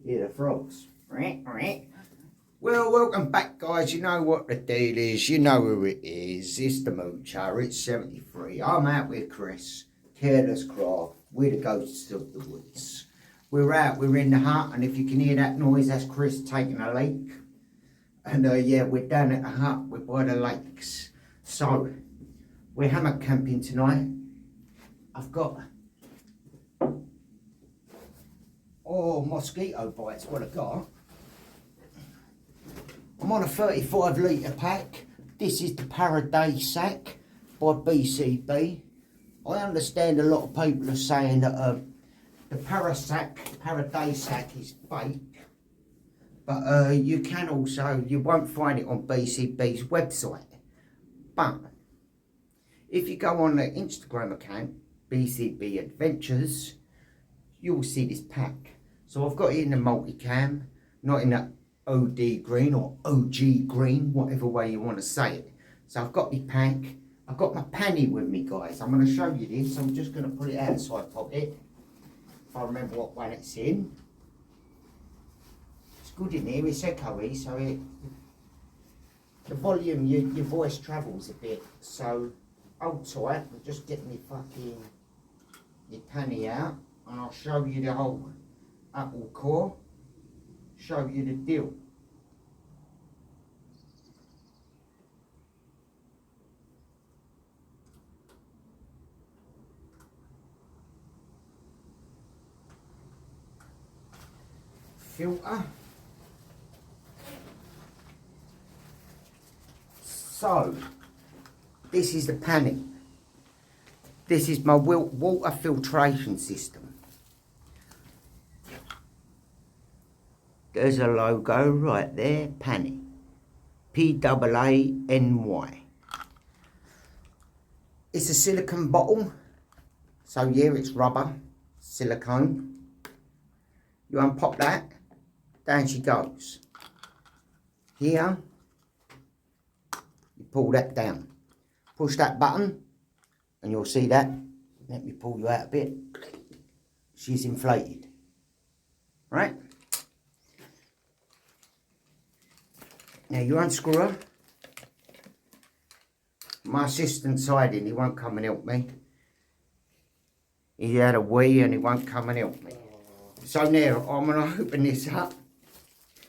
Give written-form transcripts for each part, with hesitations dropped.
Hear the frogs. Well, welcome back, guys. You know what the deal is. You know who it is. It's the Moocher. It's 73. I'm out with Chris. Careless Craft. We're the ghosts of the woods. We're out. We're in the hut. And if you can hear that noise, that's Chris taking a leak. And yeah, we're down at the hut. We're by the lakes. So, we're hammock camping tonight. I've got... mosquito bites, what I got. I'm on a 35 litre pack. This is the Paradise sack by BCB. I understand a lot of people are saying that the Paradise sack is fake. But you can also, you won't find it on BCB's website. But if you go on the Instagram account, BCB Adventures, you'll see this pack. So I've got it in the multicam, not in the OD green or OG green, whatever way you want to say it. So I've got my pack. I've got my Paany with me, guys. I'm going to show you this. I'm just going to put it outside pocket, if I remember what one it's in. It's good in here. It's echoey, so the volume, your voice travels a bit. So hold tight. I'm just getting my Paany out, and I'll show you the whole apple core, show you the deal. Filter. So, this is the Paany. This is my water filtration system. There's a logo right there, Paany. P-A-A-N-Y. It's a silicone bottle. So yeah, it's rubber, silicone. You unpop that, down she goes. Here, you pull that down. Push that button, and you'll see that. Let me pull you out a bit. She's inflated. Right? Now you unscrew her. My assistant's hiding, he won't come and help me. He had a wee and he won't come and help me. So now I'm going to open this up.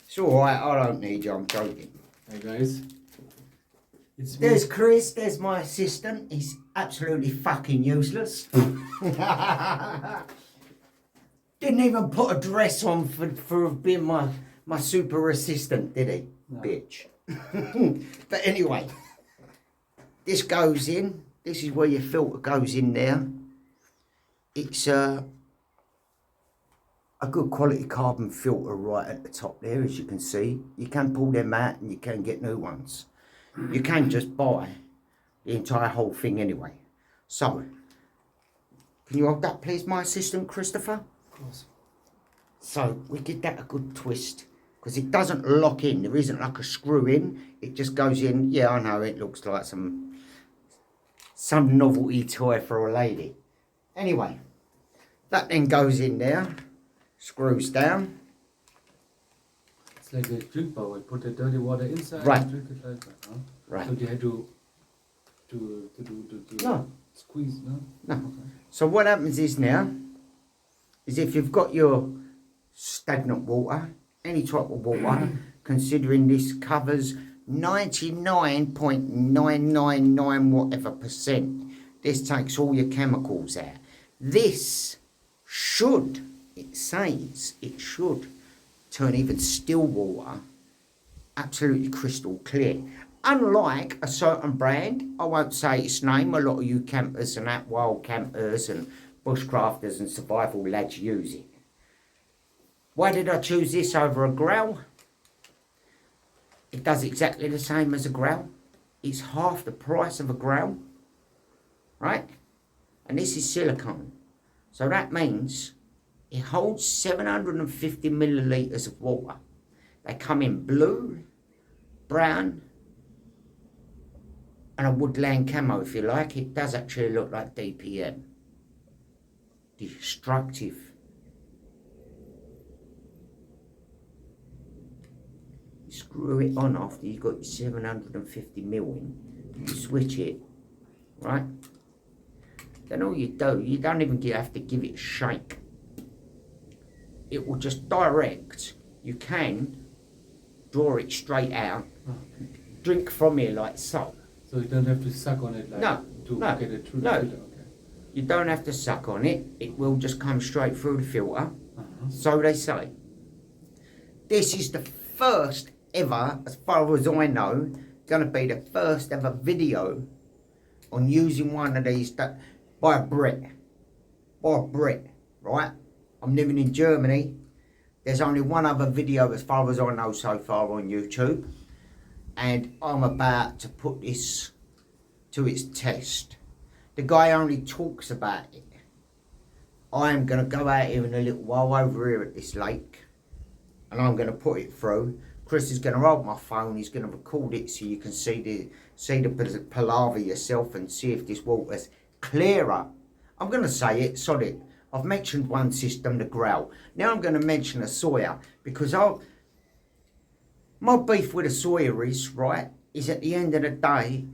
It's alright, I don't need you, I'm joking. Hey guys. There's Chris, there's my assistant. He's absolutely fucking useless. Didn't even put a dress on for being my super assistant, did he? No. Bitch. But anyway, this goes in. This is where your filter goes in there. It's a good quality carbon filter right at the top there, as you can see. You can pull them out and you can get new ones. You can just buy the entire whole thing anyway. So, can you hold that please, my assistant Christopher? Of course. So, we give that a good twist. Because it doesn't lock in. There isn't like a screw in. It just goes in. Yeah, I know, it looks like some novelty toy for a lady. Anyway, that then goes in there. Screws down. It's like a drink bowl. Put the dirty water inside right. And drink it like that, huh? Right. So you had to no. Squeeze, no? No. Okay. So what happens is now, is if you've got your stagnant water, any type of water, considering this covers 99.999 whatever %, this takes all your chemicals out. This should, it says, it should turn even still water absolutely crystal clear. Unlike a certain brand, I won't say its name, a lot of you campers and that wild campers and bushcrafters and survival lads use it. Why did I choose this over a growl? It does exactly the same as a growl. It's half the price of a growl, right? And this is silicone. So that means it holds 750 millilitres of water. They come in blue, brown, and a woodland camo, if you like. It does actually look like DPM. Destructive. screw it on after you've got your 750 mil in. You switch it, right? Then all you do, you don't even have to give it a shake. It will just direct. You can draw it straight out, drink from here like so. So you don't have to suck on it like to get it through the filter. Okay. You don't have to suck on it. It will just come straight through the filter. So they say. This is the first ever, as far as I know, going to be the first ever video on using one of these by a Brit. By a Brit, right? I'm living in Germany. There's only one other video as far as I know so far on YouTube. And I'm about to put this to its test. The guy only talks about it. I am going to go out here in a little while over here at this lake. And I'm going to put it through. Chris is going to hold my phone. He's going to record it so you can see the palaver yourself and see if this water's clearer. I'm going to say it, solid. I've mentioned one system, the growl. Now I'm going to mention a Sawyer because my beef with a Sawyer is, right, is at the end of the day,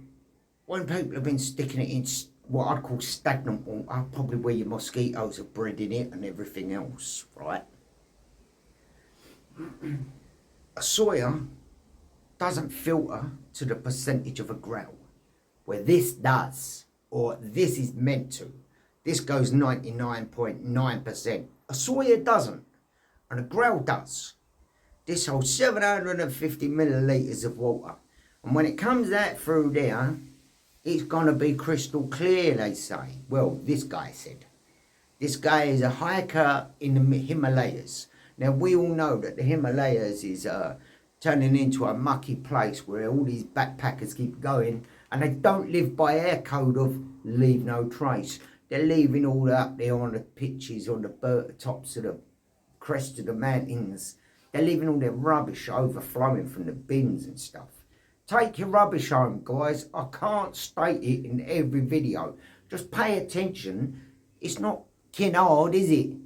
when people have been sticking it in what I'd call stagnant water, probably where your mosquitoes are bred in it and everything else, right? A Sawyer doesn't filter to the percentage of a growl, where this does, or this is meant to. This goes 99.9%. A Sawyer doesn't, and a growl does. This holds 750 millilitres of water, and when it comes out through there, it's going to be crystal clear, they say. Well, this guy said. This guy is a hiker in the Himalayas. Now, we all know that the Himalayas is turning into a mucky place where all these backpackers keep going, and they don't live by our code of leave no trace. They're leaving all up there on the pitches, on the tops of the crest of the mountains. They're leaving all their rubbish overflowing from the bins and stuff. Take your rubbish home, guys. I can't state it in every video. Just pay attention. It's not hard, is it?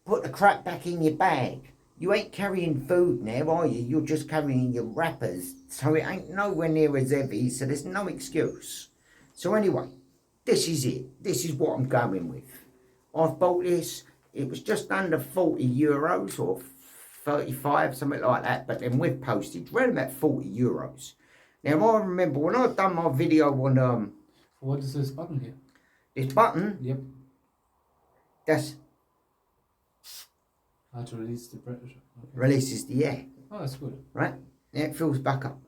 Put the crap back in your bag. You ain't carrying food now, are you? You're just carrying your wrappers. So it ain't nowhere near as heavy, so there's no excuse. So anyway, this is it. This is what I'm going with. I've bought this. It was just under 40 euros or 35, something like that. But then with postage, around about 40 euros. Now, I remember when I done my video on... What is this button here? This button? Yep. That's... How to release the pressure. Okay. Releases the air. Oh, that's good. Right? Now it fills back up.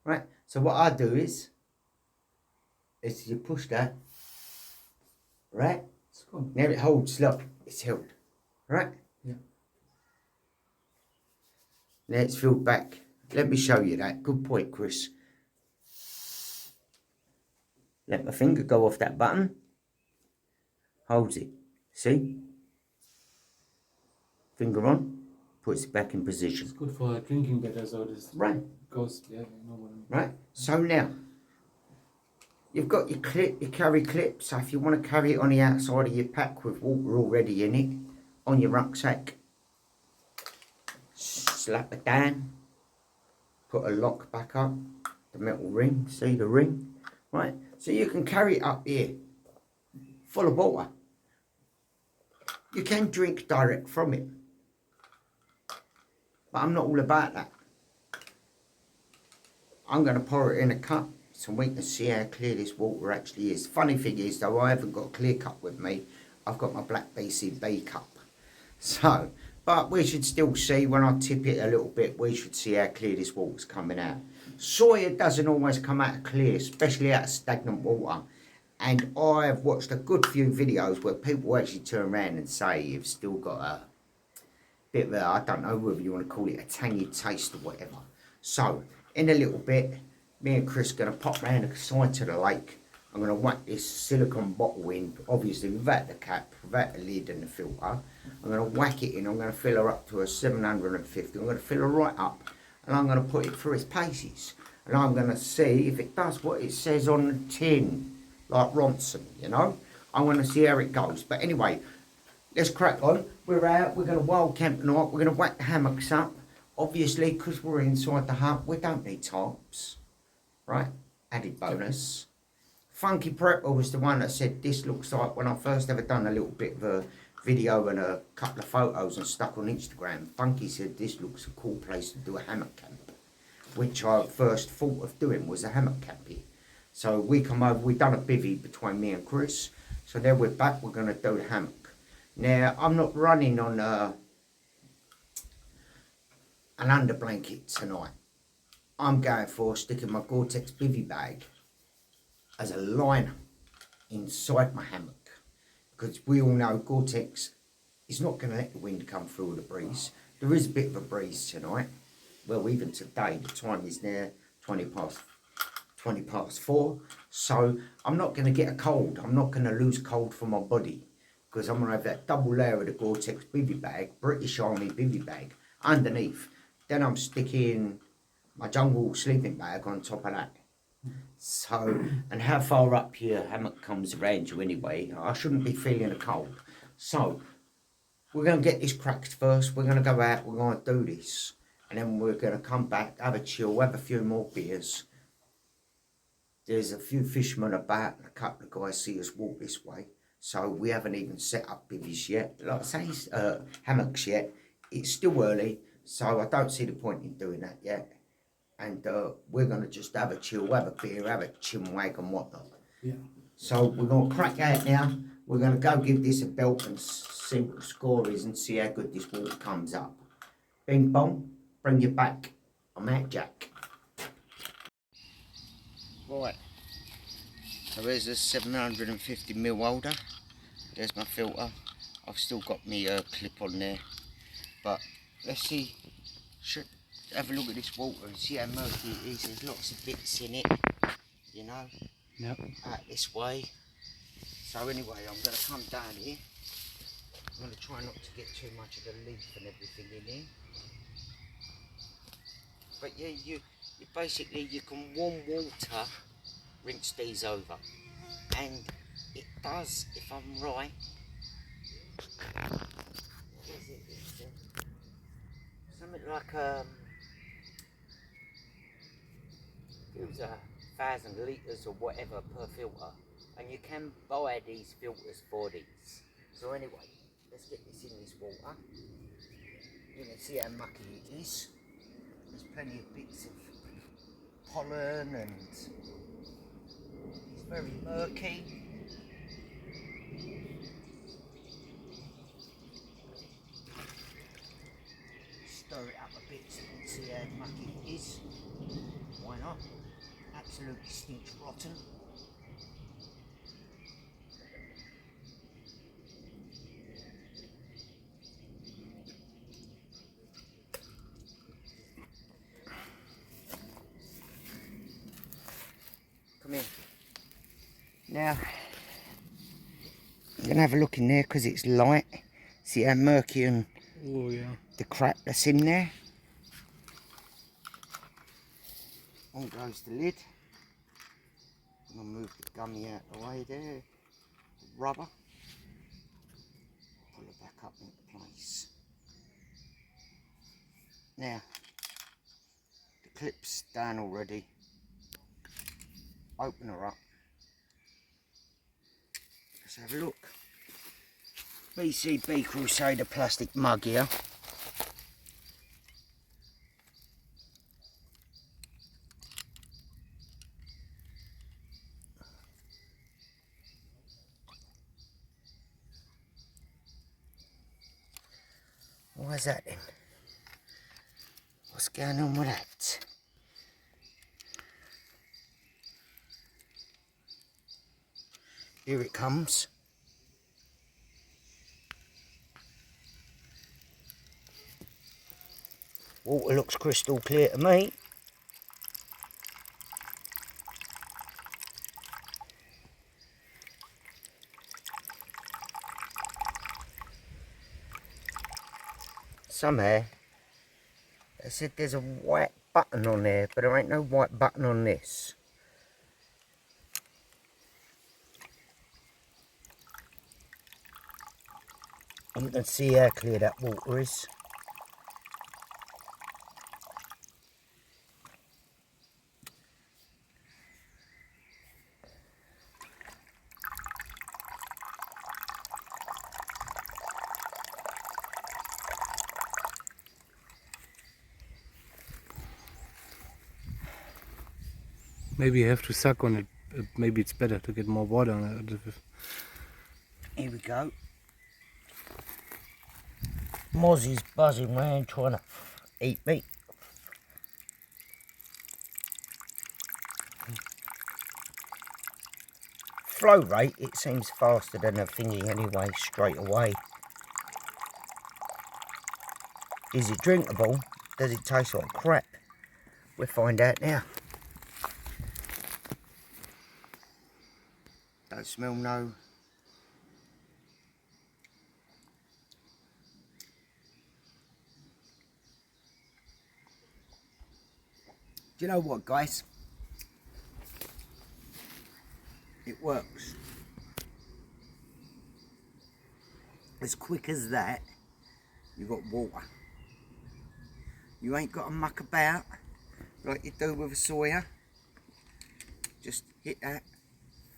Right? So what I do is you push that. Right? It's cool. Now it holds, look, it's held. Right? Yeah. Now it's filled back. Let me show you that. Good point, Chris. Let my finger go off that button. Holds it. See? Finger on. Puts it back in position. It's good for drinking better, so this right. goes, yeah, you know what I mean. Right? So now, you've got your clip, your carry clip. So if you want to carry it on the outside of your pack with water already in it, on your rucksack, slap it down, put a lock back up, the metal ring, see the ring? Right? So you can carry it up here, full of water. You can drink direct from it. But I'm not all about that. I'm going to pour it in a cup so we can see how clear this water actually is. Funny thing is though, I haven't got a clear cup with me. I've got my black BCB cup. So, but we should still see, when I tip it a little bit, we should see how clear this water's coming out. Sawyer doesn't always come out clear, especially out of stagnant water. And I've watched a good few videos where people actually turn around and say you've still got a bit of a, I don't know whether you want to call it a tangy taste or whatever. So, in a little bit, me and Chris are going to pop round the side to the lake. I'm going to whack this silicone bottle in, obviously without the cap, without the lid and the filter. I'm going to whack it in, I'm going to fill her up to a 750. I'm going to fill her right up and I'm going to put it through its paces. And I'm going to see if it does what it says on the tin. Like Ronson, you know. I want to see how it goes. But anyway, let's crack on. We're out. We're going to wild camp tonight. We're going to whack the hammocks up. Obviously, because we're inside the hut, we don't need tarps, right? Added bonus. Funky Prepper was the one that said this looks like, when I first ever done a little bit of a video and a couple of photos and stuck on Instagram, Funky said this looks a cool place to do a hammock camp, which I first thought of doing was a hammock camp here. So we come over, we done a bivvy between me and Chris, so now we're back, we're going to do the hammock. Now, I'm not running on an under blanket tonight. I'm going for sticking my Gore-Tex bivvy bag as a liner inside my hammock, because we all know Gore-Tex is not going to let the wind come through with the breeze. There is a bit of a breeze tonight. Well, even today, the time is now 20 past 4, so I'm not going to get a cold. I'm not going to lose cold from my body, because I'm going to have that double layer of the Gore-Tex bivvy bag, British Army bivvy bag, underneath. Then I'm sticking my jungle sleeping bag on top of that. So, and how far up your hammock comes around you anyway, I shouldn't be feeling a cold. So, we're going to get this cracked first. We're going to go out, we're going to do this. And then we're going to come back, have a chill, have a few more beers. There's a few fishermen about and a couple of guys see us walk this way. So, we haven't even set up bivvies yet. Like I say, hammocks yet. It's still early, so I don't see the point in doing that yet. And we're going to just have a chill, have a beer, have a chinwag and whatnot. Yeah. So we're going to crack out now. We're going to go give this a belt and see what the score is and see how good this water comes up. Bing bong, bring you back. I'm out, Jack. Right. So there's a 750ml holder. There's my filter. I've still got my clip on there. But let's see. Have a look at this water and see how murky it is. There's lots of bits in it, you know. Yep. Out this way. So anyway, I'm going to come down here. I'm going to try not to get too much of the leaf and everything in here. But yeah, you basically, you can warm water, rinse these over. And it does, if I'm right, what is it? It's something like it was 1,000 litres or whatever per filter, and you can buy these filters for these. So anyway, let's get this in this water. You can see how mucky it is. There's plenty of bits of pollen and it's very murky. Stir it up a bit so you can see how mucky it is. Why not? Absolutely stinks rotten. Come here. Now, I'm going to have a look in there because it's light. See how murky and the crap that's in there. On goes the lid. I'm going to move the gummy out of the way there. Rubber. Pull it back up into place. Now, the clip's down already. Open her up. Let's have a look. BCB Crusader plastic mug here. Why is that then? What's going on with that? Here it comes. Water looks crystal clear to me. Somehow, they said there's a white button on there, but there ain't no white button on this. You can see how clear that water is. Maybe you have to suck on it. Maybe it's better to get more water on it. Here we go. Mozzie's buzzing around trying to eat me. Flow rate, it seems faster than a thingy anyway, straight away. Is it drinkable? Does it taste like crap? We'll find out now. Don't smell no. Do you know what, guys? It works. As quick as that, you got water. You ain't got to muck about like you do with a Sawyer. Just hit that,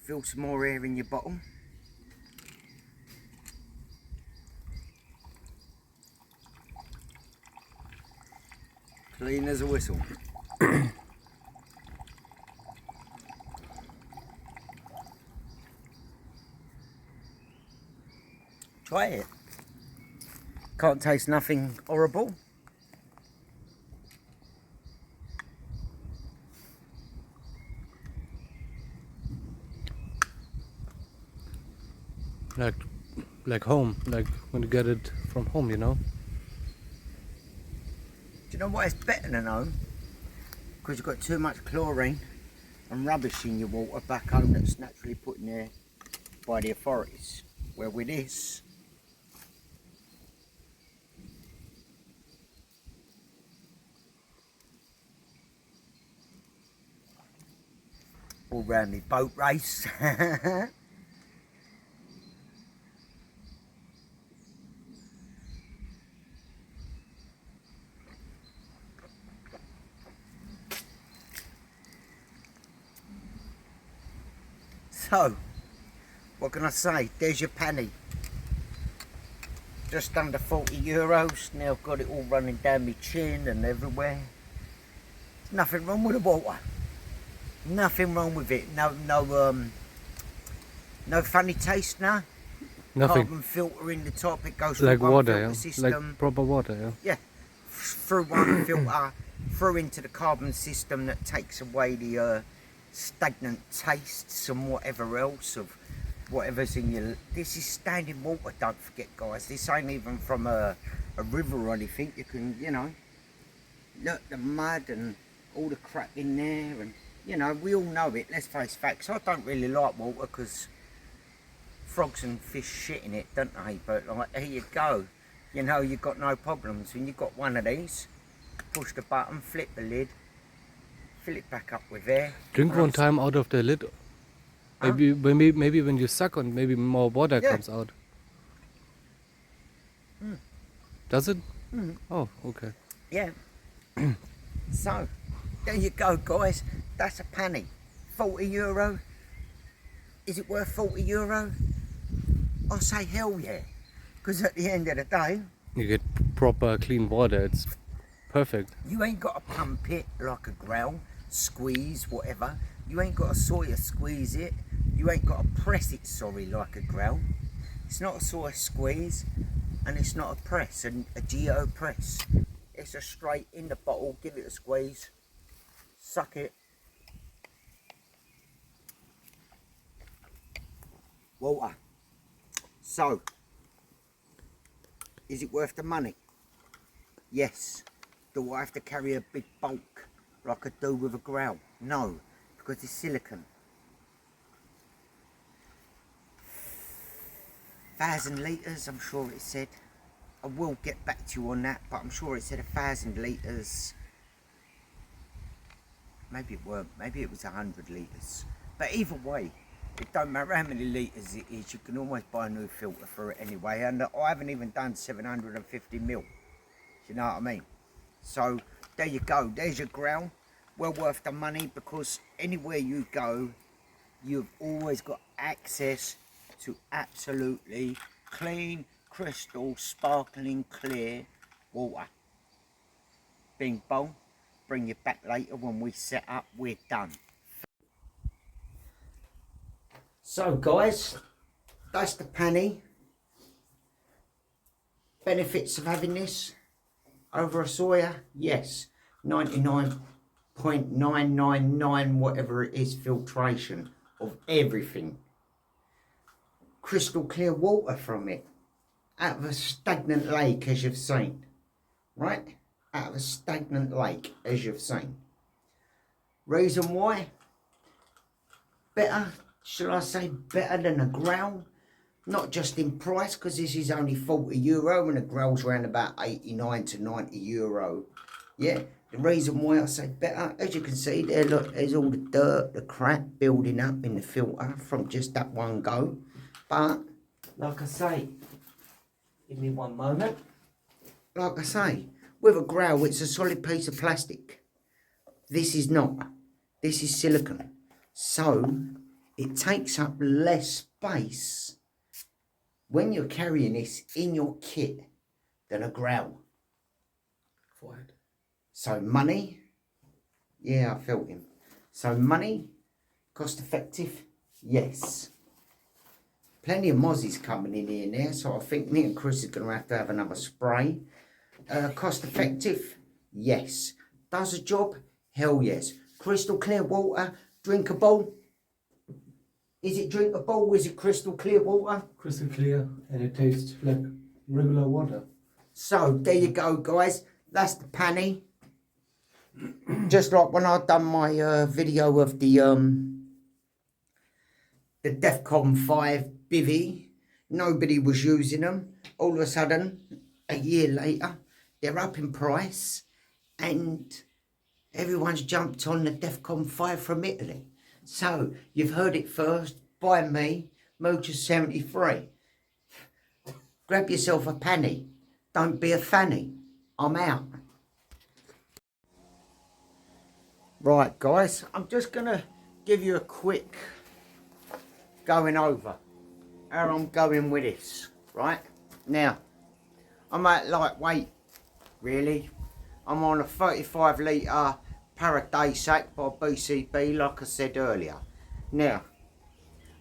fill some more air in your bottle. Clean as a whistle. Try it. Can't taste nothing horrible. Like home, like when you get it from home, you know? Do you know why it's better than home? Because you've got too much chlorine and rubbish in your water back home that's naturally put in there by the authorities. Where with this, all round the boat race. So, what can I say? There's your Paany. Just under 40 euros. Now I've got it all running down my chin and everywhere. Nothing wrong with the water. Nothing wrong with it. No funny taste now. Nothing. Carbon filter in the top. It goes Like through one water, filter yeah? system. Like proper water, yeah? Yeah, through one filter, through into the carbon system that takes away the stagnant tastes and whatever else of whatever's in your. This is standing water, don't forget, guys. This ain't even from a river or anything. You can, you know, look, the mud and all the crap in there, and you know, we all know it. Let's face facts. I don't really like water because frogs and fish shit in it, don't they? But like, here you go. You know, you've got no problems. When you've got one of these, push the button, flip the lid, fill it back up with air. Drink one time out of the lid. Huh? Maybe when you suck on, maybe more water comes out. Does it? Oh, okay. Yeah. So, there you go, guys. That's a Paany. 40 euro. Is it worth 40 euro? I say hell yeah. Because at the end of the day, You get proper clean water. It's perfect. you ain't got to pump it like a growl, squeeze, whatever. You ain't got to Sawyer squeeze it. You ain't got to press it, sorry, like a growl. It's not a Sawyer squeeze, and it's not a press, a geo press. It's a straight in the bottle, give it a squeeze, suck it. Water. So, is it worth the money? Yes. Do I have to carry a big bulk like I do with a growl? No, because it's silicone. 1,000 litres, I'm sure it said. I will get back to you on that, but I'm sure it said 1,000 litres. Maybe it weren't, maybe it was 100 litres. But either way, it don't matter how many litres it is, you can always buy a new filter for it anyway. And I haven't even done 750 mil. You know what I mean? So there you go, there's your ground. Well worth the money, because anywhere you go, you've always got access to absolutely clean, crystal, sparkling, clear water. Bing bong, bring you back later when we set up, we're done. So guys, that's the Paany. Benefits of having this over a Sawyer, yes. 99.999 whatever it is filtration of everything. Crystal clear water from it. Out of a stagnant lake, as you've seen. Right? Out of a stagnant lake, as you've seen. Reason why? Better, shall I say better than a growl? Not just in price, because this is only €40 and a growl's around about 89 to 90 euro. Yeah, the reason why I say better, as you can see there, look, there's all the dirt, the crap building up in the filter from just that one go. But, like I say, give me one moment. Like I say, with a growl, it's a solid piece of plastic. This is not. This is silicone. So, it takes up less space when you're carrying this in your kit than a growl. Forehead. So money, yeah, I felt him. So money, cost effective, yes. Plenty of mozzies coming in here now, so I think me and Chris is going to have another spray. Cost effective, yes. Does a job, hell yes. Crystal clear water, drinkable. Is it drinkable? Is it crystal clear water? Crystal clear, and it tastes like regular water. So there you go, guys. That's the Paany. Just like when I done my video of the DEFCON 5 bivvy, nobody was using them. All of a sudden, a year later, they're up in price, and everyone's jumped on the DEFCON 5 from Italy. So, you've heard it first by me, Moocher73. Grab yourself a Paany. Don't be a fanny. I'm out. Right, guys, I'm just going to give you a quick going over how I'm going with this, right? Now, I'm at lightweight, really. I'm on a 35 litre Paraday sack by BCB, like I said earlier. Now,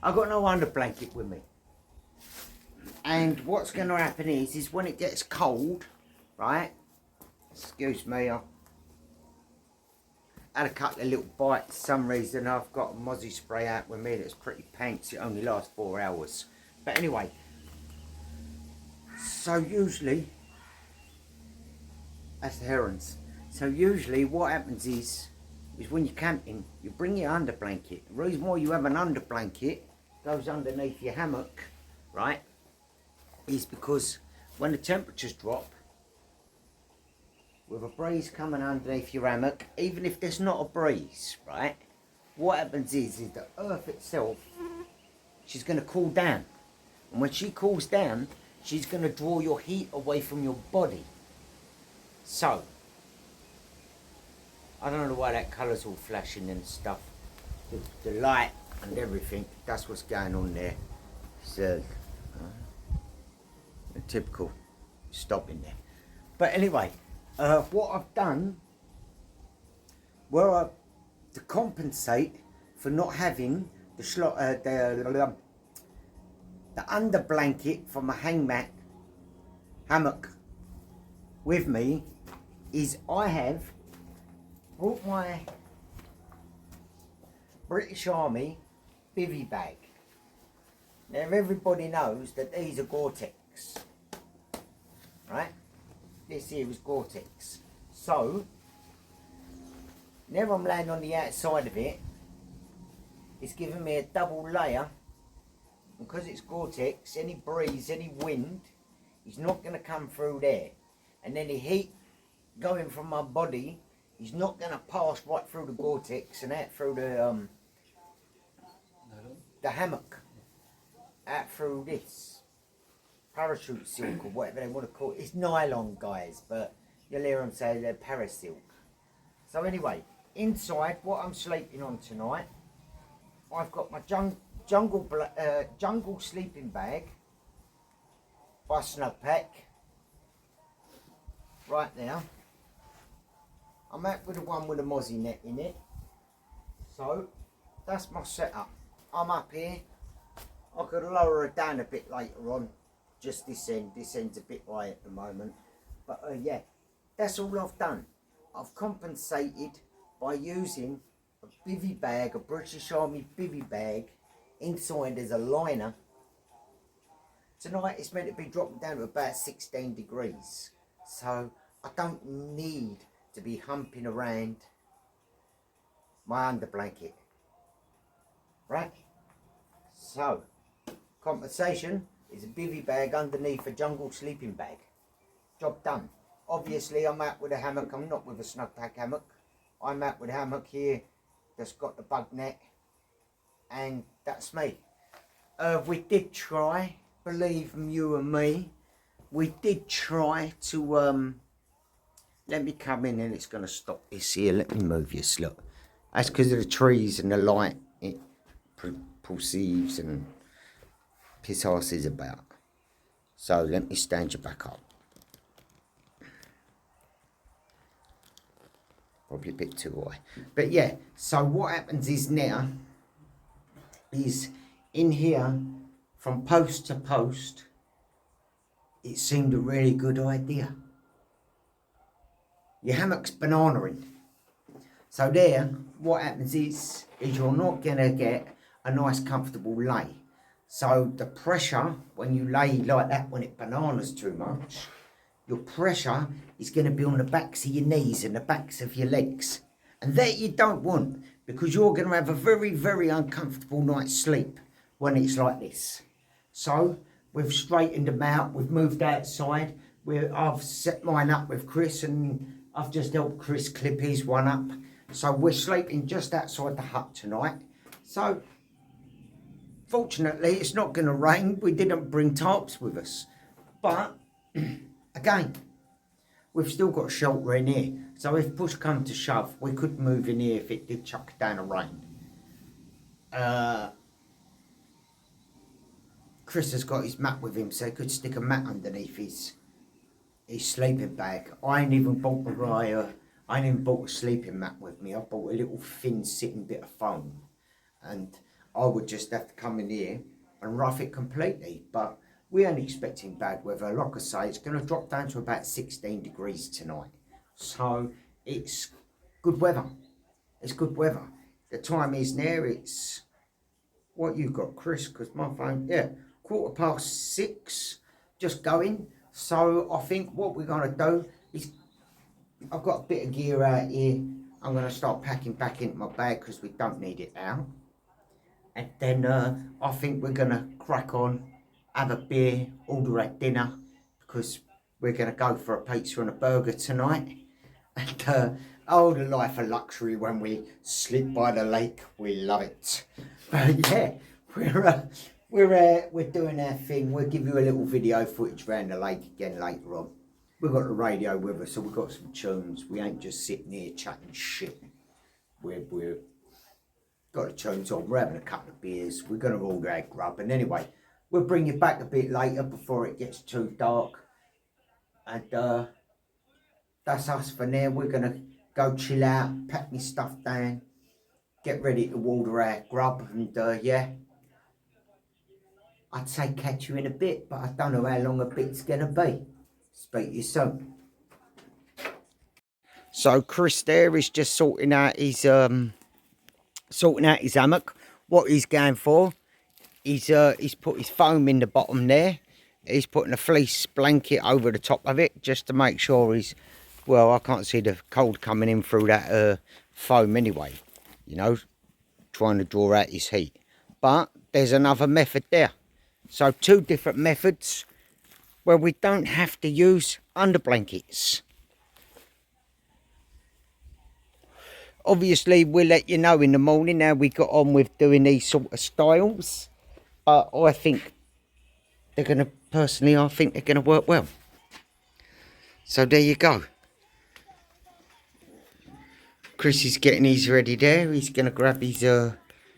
I've got no under blanket with me. And what's going to happen is when it gets cold, right? Excuse me, I had a couple of little bites. For some reason, I've got a mozzie spray out with me that's pretty pants. It only lasts 4 hours. But anyway, so usually, that's the herons. So usually what happens is when you're camping, you bring your under blanket. The reason why you have an under blanket goes underneath your hammock, right, is because when the temperatures drop, with a breeze coming underneath your hammock, even if there's not a breeze, right, what happens is the earth itself, she's going to cool down. And when she cools down, she's going to draw your heat away from your body. So, I don't know why that colour's all flashing and stuff. The light and everything, that's what's going on there. So, a typical stopping there. But anyway, what I've done, to compensate for not having the under blanket from a hammock with me, is I have brought my British Army bivvy bag. Now everybody knows that these are Gore-Tex, right? This here is Gore-Tex. So, now I'm laying on the outside of it, it's giving me a double layer. Because it's Gore-Tex, any breeze, any wind is not going to come through there. And any heat going from my body is not going to pass right through the Gore-Tex and out through the hammock. Out through this parachute silk or whatever they want to call it. It's nylon, guys, but you'll hear them say they're parasilk. So anyway, inside, what I'm sleeping on tonight, I've got my jungle sleeping bag by Snowpack. Right now, I'm out with the one with the mozzie net in it. So, that's my setup. I'm up here I could lower it down a bit later on. Just this end. This end's a bit high at the moment. But yeah, that's all I've done. I've compensated by using a bivvy bag, a British Army bivvy bag. Inside there's a liner. Tonight it's meant to be dropping down to about 16 degrees. So I don't need to be humping around my under blanket. Right? So, compensation is a bivvy bag underneath a jungle sleeping bag. Job done. Obviously I'm out with a hammock. I'm not with a snug pack hammock. I'm out with a hammock here that's got the bug net. And that's me. We did try, believe you and me, we did try to, let me come in and it's going to stop this here. Let me move this, look. That's because of the trees and the light it perceives and piss horses about. So let me stand you back up. Probably a bit too high. But yeah, so what happens is now, is in here, from post to post, it seemed a really good idea. Your hammock's bananaing. So there, what happens is you're not going to get a nice comfortable lay. So the pressure, when you lay like that, when it bananas too much, your pressure is going to be on the backs of your knees and the backs of your legs. And that you don't want, because you're going to have a very, very uncomfortable night's sleep when it's like this. So we've straightened them out, we've moved outside, I've set mine up with Chris and I've just helped Chris clip his one up. So we're sleeping just outside the hut tonight. So fortunately it's not going to rain, we didn't bring tarps with us. But again, we've still got shelter in here. So if push come to shove, we could move in here if it did chuck down a rain. Chris has got his mat with him, so he could stick a mat underneath his sleeping bag. I ain't even bought a sleeping mat with me. I bought a little thin sitting bit of foam. And I would just have to come in here and rough it completely. But we ain't expecting bad weather. Like I say, it's going to drop down to about 16 degrees tonight. So it's good weather. It's good weather. The time is now, it's, what you got, Chris? Because my phone, yeah, 6:15, just going. So I think what we're going to do is, I've got a bit of gear out here. I'm going to start packing back into my bag because we don't need it now. And then I think we're going to crack on, have a beer, order at dinner, because we're going to go for a pizza and a burger tonight. And oh, the life of luxury when we sleep by the lake, we love it. But yeah, we're doing our thing. We'll give you a little video footage around the lake again later on. We've got the radio with us, so we've got some tunes. We ain't just sitting here chatting shit. We're got the tunes on. We're having a couple of beers. We're going to order our grub. And anyway, we'll bring you back a bit later before it gets too dark. And that's us for now. We're going to go chill out, pack my stuff down, get ready to order our grub. And yeah, I'd say catch you in a bit, but I don't know how long a bit's going to be. Speak to you soon. So Chris there is just sorting out his hammock. What he's going for, he's put his foam in the bottom there. He's putting a fleece blanket over the top of it just to make sure he's, well, I can't see the cold coming in through that foam anyway, you know, trying to draw out his heat. But there's another method there. So 2 different methods where we don't have to use under blankets. Obviously, we'll let you know in the morning how we got on with doing these sort of styles. But I think they're going to, personally, I think they're going to work well. So there you go. Chris is getting his ready there. He's going to grab his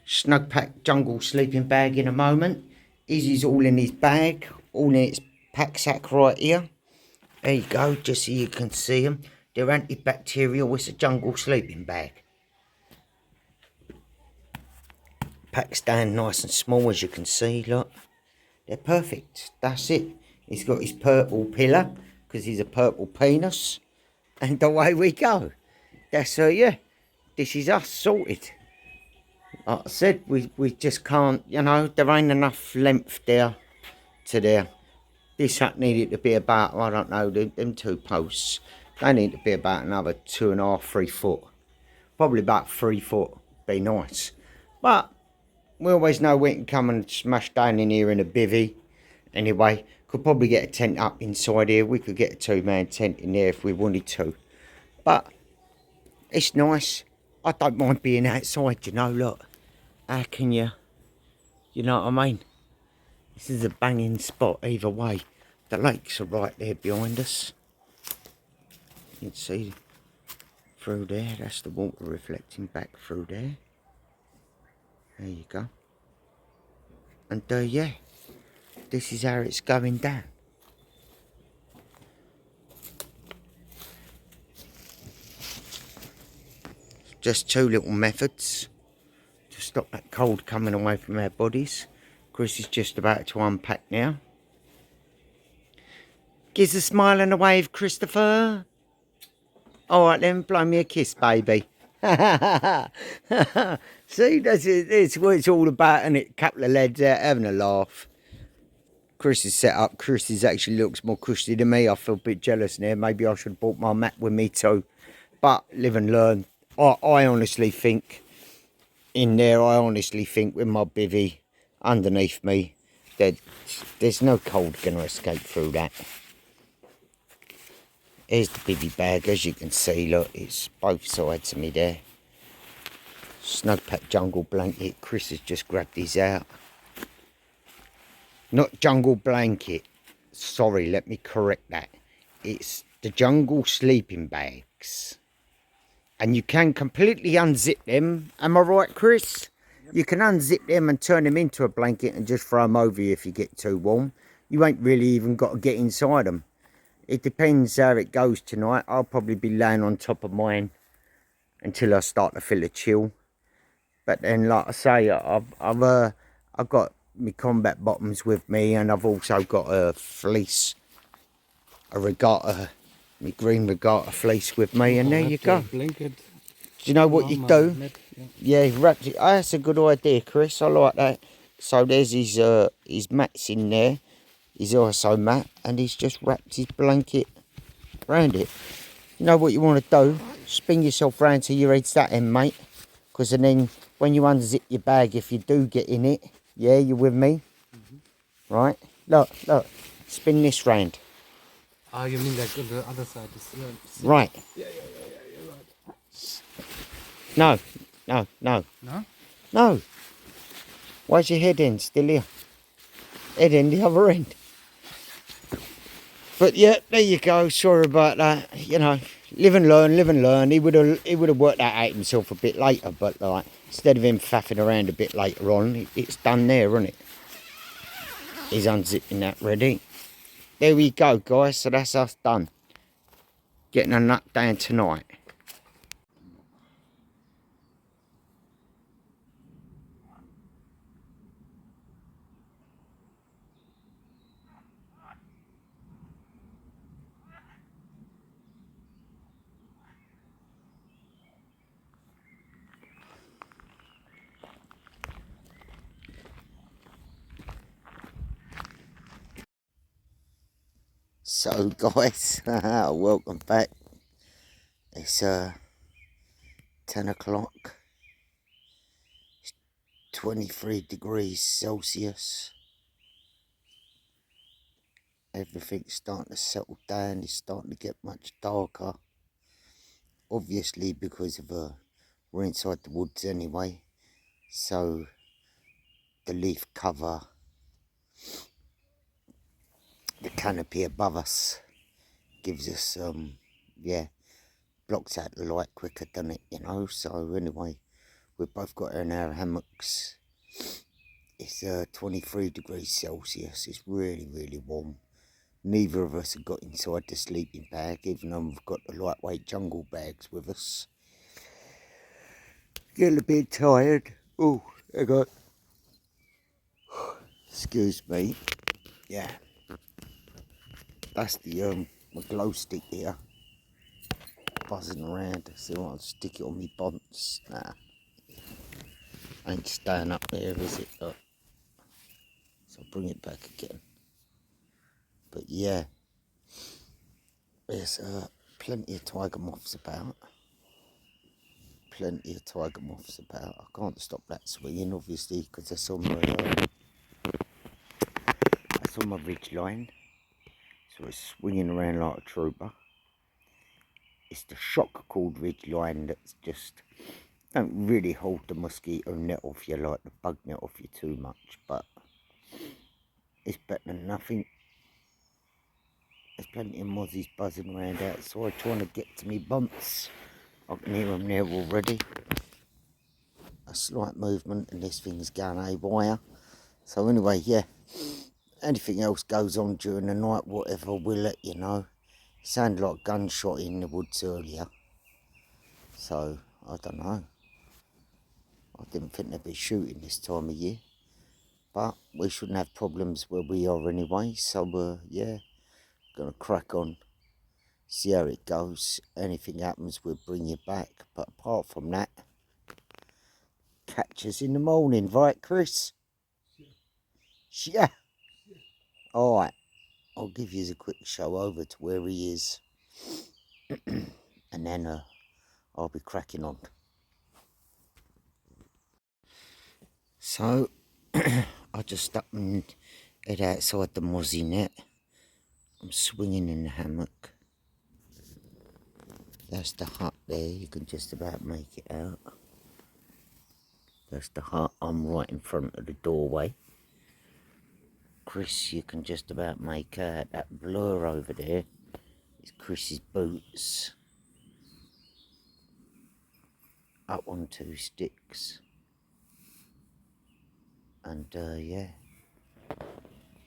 snug pack jungle sleeping bag in a moment. Izzy's all in his bag, all in its pack sack right here. There you go, just so you can see them. They're antibacterial. It's a jungle sleeping bag. packs down nice and small, as you can see, look. They're perfect. That's it. He's got his purple pillar, because he's a purple penis. And away we go. That's, yeah, this is us sorted. Like I said, we just can't, you know, there ain't enough length there to there. This hut needed to be about, I don't know, them 2 posts. They need to be about another 2.5, 3 foot. Probably about 3 foot. Be nice. But we always know we can come and smash down in here in a bivvy. Anyway, could probably get a tent up inside here. We could get a 2-man tent in there if we wanted to. But it's nice. I don't mind being outside, you know, look. How can you know what I mean? This is a banging spot either way. The lakes are right there behind us. You can see through there. That's the water reflecting back through there. There you go. And yeah, this is how it's going down. Just 2 little methods to stop that cold coming away from our bodies. Chris is just about to unpack now. Gives a smile and a wave, Christopher. Alright then, blow me a kiss, baby. See, it's what it's all about, and it couple of lads out having a laugh. Chris is set up. Chris is actually looks more cushy than me. I feel a bit jealous now. Maybe I should have brought my mat with me too. But live and learn. I honestly think in there, I honestly think with my bivvy underneath me, that there's no cold going to escape through that. Here's the bivvy bag, as you can see, look, it's both sides of me there. Snowpack jungle blanket, Chris has just grabbed his out. Not jungle blanket, sorry, let me correct that. It's the jungle sleeping bags. And you can completely unzip them, am I right, Chris? You can unzip them and turn them into a blanket and just throw them over you if you get too warm. You ain't really even got to get inside them. It depends how it goes tonight. I'll probably be laying on top of mine until I start to feel a chill. But then, like I say, I've got my combat bottoms with me, and I've also got a fleece, a regatta, my green regatta fleece with me, and there you go. Blanket. Do you know what you do? Yeah, he wrapped it. Oh, that's a good idea, Chris. I like that. So there's his mats in there. He's also mat, and he's just wrapped his blanket around it. You know what you want to do? Spin yourself round till your head's that end, mate. Because then when you unzip your bag, if you do get in it, yeah, you with me? Mm-hmm. Right? Look, spin this round. Ah, you mean like on the other side? Right. Yeah, you're right. No. No? No. Why's your head end still here? Head end the other end. But yeah, there you go. Sorry about that. You know, live and learn. He would have worked that out himself a bit later, but like instead of him faffing around a bit later on, it's done there, isn't it? He's unzipping that ready. There we go, guys. So that's us done. Getting a nut down tonight. So guys, welcome back. It's 10 o'clock. 23 degrees Celsius. Everything's starting to settle down. It's starting to get much darker. Obviously because of we're inside the woods anyway. So the leaf cover, the canopy above us gives us blocks out the light quicker, doesn't it, you know? So anyway, we've both got in our hammocks. It's 23 degrees Celsius. It's really warm. Neither of us have got inside the sleeping bag, even though we've got the lightweight jungle bags with us. Getting a bit tired. Oh, hang on. Excuse me. Yeah. That's the my glow stick here. Buzzing around. So I'll stick it on me bonds. Nah. Ain't staying up there, is it? Look. So I'll bring it back again. But yeah. There's plenty of tiger moths about. Plenty of tiger moths about. I can't stop that swinging, obviously, because that's on my ridge line. So it's swinging around like a trooper. It's the shock cord ridge line that's just don't really hold the mosquito net off you, like the bug net off you too much, but it's better than nothing. There's plenty of mozzies buzzing around outside trying to get to me bunts. I can hear them there already. A slight movement and this thing's going haywire. So anyway, yeah, anything else goes on during the night, whatever, we'll let you know. It sounded like a gunshot in the woods earlier. So, I don't know. I didn't think they'd be shooting this time of year. But we shouldn't have problems where we are anyway. So, yeah, gonna crack on. See how it goes. Anything happens, we'll bring you back. But apart from that, catch us in the morning, right, Chris? Yeah. Alright, I'll give you a quick show over to where he is. And then I'll be cracking on. So, I just stuck and head outside the mozzie net. I'm swinging in the hammock. That's the hut there, you can just about make it out. That's the hut, I'm right in front of the doorway. Chris, you can just about make out that blur over there. It's Chris's boots. Up on 2 sticks. And yeah,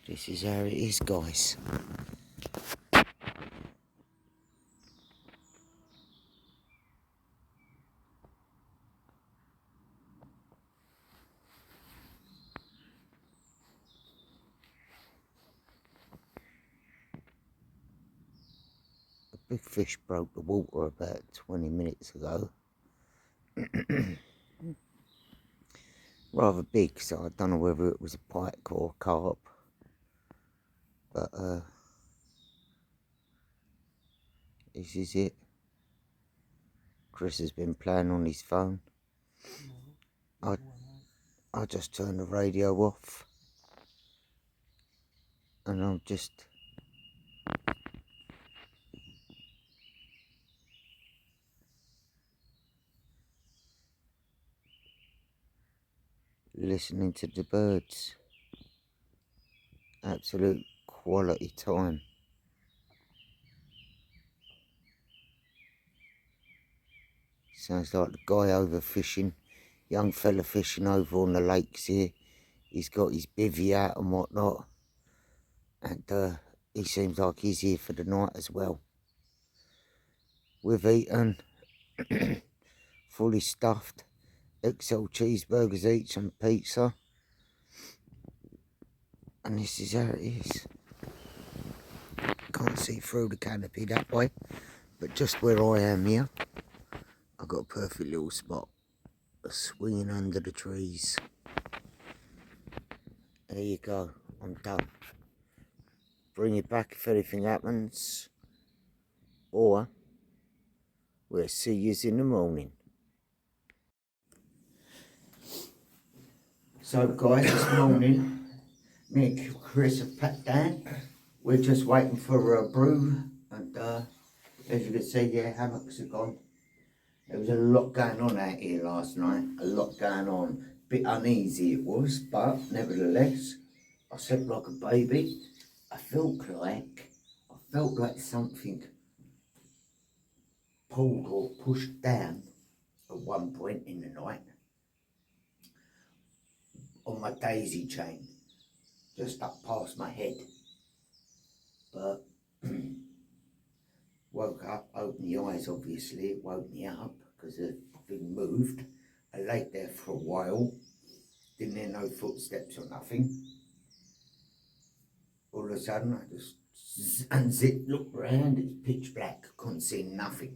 this is how it is, guys. A big fish broke the water about 20 minutes ago. Rather big, so I don't know whether it was a pike or a carp. But this is it. Chris has been playing on his phone. I just turned the radio off. And I'm just listening to the birds. Absolute quality time. Sounds like the guy over fishing, young fella fishing over on the lakes here. He's got his bivvy out and whatnot. And he seems like he's here for the night as well. We've eaten, fully stuffed, XL cheeseburgers each and pizza. And this is how it is. Can't see through the canopy that way, but just where I am here, I've got a perfect little spot, swinging under the trees. There you go, I'm done. Bring it back if anything happens, or we'll see you in the morning. So guys, this morning, me and Chris have packed down. We're just waiting for a brew, and as you can see, yeah, hammocks are gone. There was a lot going on out here last night, a lot going on. Bit uneasy it was, but nevertheless, I slept like a baby. I felt like something pulled or pushed down at one point in the night on my daisy chain, just up past my head. But woke up, opened the eyes, obviously, it woke me up because the thing moved. I laid there for a while, didn't hear no footsteps or nothing. all of a sudden I just unzipped, looked round, it's pitch black, couldn't see nothing.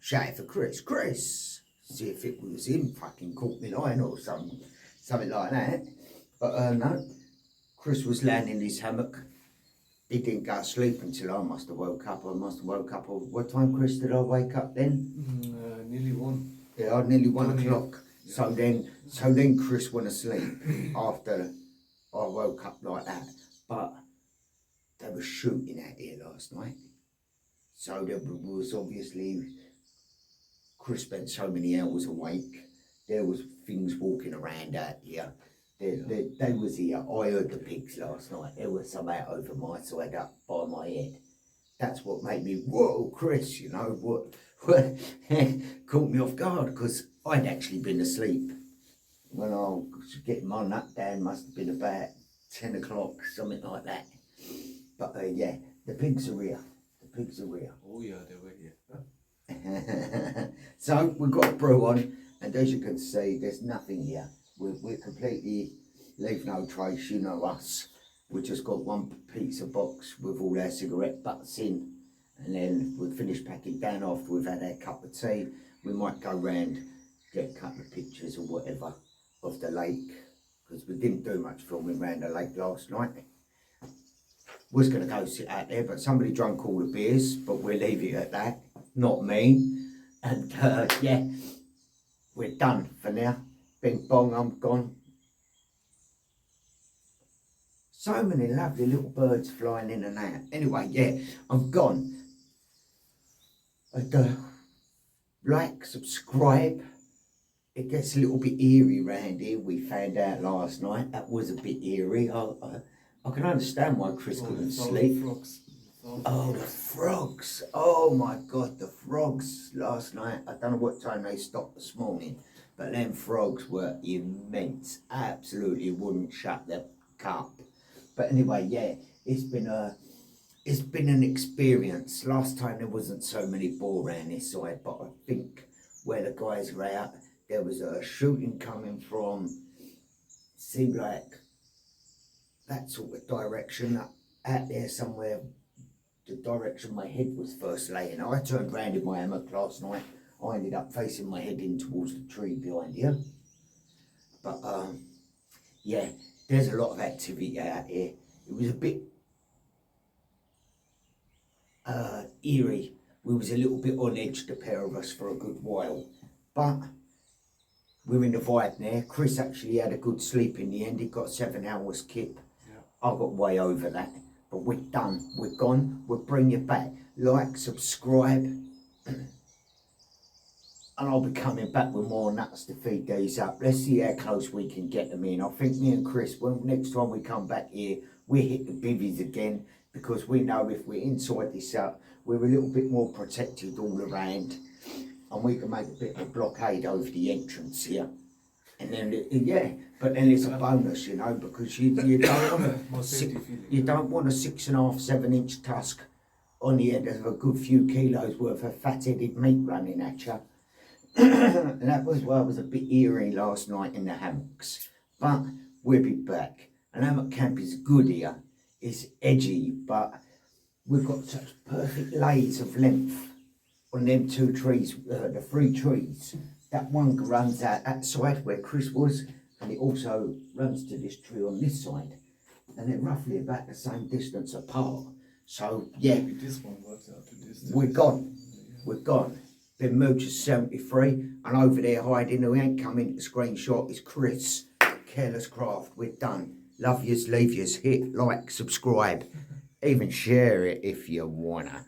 Shouted for Chris, see if it was him fucking caught me line or something like that. But no, Chris was laying in his hammock. He didn't go to sleep until I must have woke up. What time, Chris, did I wake up then? Nearly 1. Yeah, nearly 1 o'clock. Yeah. So then Chris went to sleep after I woke up like that. But they were shooting out here last night. So there was obviously, Chris spent so many hours awake. There was things walking around out here. They was here. I heard the pigs last night. There was some out over my side up by my head. That's what made me, whoa, Chris, you know, what caught me off guard, because I'd actually been asleep. When I was getting my nut down, must have been about 10 o'clock, something like that. But yeah, the pigs are here. The pigs are here. Oh yeah, they were here. So we've got a brew on, and as you can see, there's nothing here. We're completely leave no trace, you know us. We just got one pizza box with all our cigarette butts in, and then we'll finish packing down after we've had our cup of tea. We might go round, get a couple of pictures or whatever of the lake, because we didn't do much filming around the lake last night. Was going to go sit out there, but somebody drank all the beers, but we'll leave it at that. Not me. And yeah, we're done for now. Bing bong, I'm gone. So many lovely little birds flying in and out. Anyway, yeah, I'm gone. And, like, subscribe. It gets a little bit eerie round here. We found out last night that was a bit eerie. I can understand why Chris couldn't sleep. Oh, the frogs. Oh my God, the frogs last night. I don't know what time they stopped this morning, but them frogs were immense. Absolutely wouldn't shut their cup. But anyway, yeah, it's been an experience. Last time there wasn't so many boar around this side, but I think where the guys were out, there was a shooting coming from, seemed like that sort of direction, out there somewhere, the direction my head was first laying. I turned round in my hammock last night. I ended up facing my head in towards the tree behind here. But yeah, there's a lot of activity out here. It was a bit eerie. We was a little bit on edge, the pair of us, for a good while. But we're in the vibe now. Chris actually had a good sleep in the end. He got 7 hours kip. Yeah. I got way over that. But we're done. We're gone. We'll bring you back. Like, subscribe. And I'll be coming back with more nuts to feed these up. Let's see how close we can get them in. I think me and Chris, when next time we come back here, we hit the bivvies again, because we know if we're inside this up, we're a little bit more protected all around, and we can make a bit of a blockade over the entrance here. And then, yeah, but then it's a bonus, you know, because you don't want you don't want a 6.5, 7-inch tusk on the end of a good few kilos worth of fat-headed meat running at you. And that was why I was a bit eerie last night in the hammocks. But we'll be back. And Hammock Camp is good here. It's edgy, but we've got such perfect lays of length on them 2 trees, the 3 trees. That one runs out that side where Chris was, and it also runs to this tree on this side. And they're roughly about the same distance apart. So, yeah. Maybe this one works out to this. We're gone. We're gone. Ben Mooch is 73, and over there hiding, who ain't coming to screenshot, is Chris. Careless Craft. We're done. Love yous, leave yous. Hit like, subscribe, even share it if you wanna.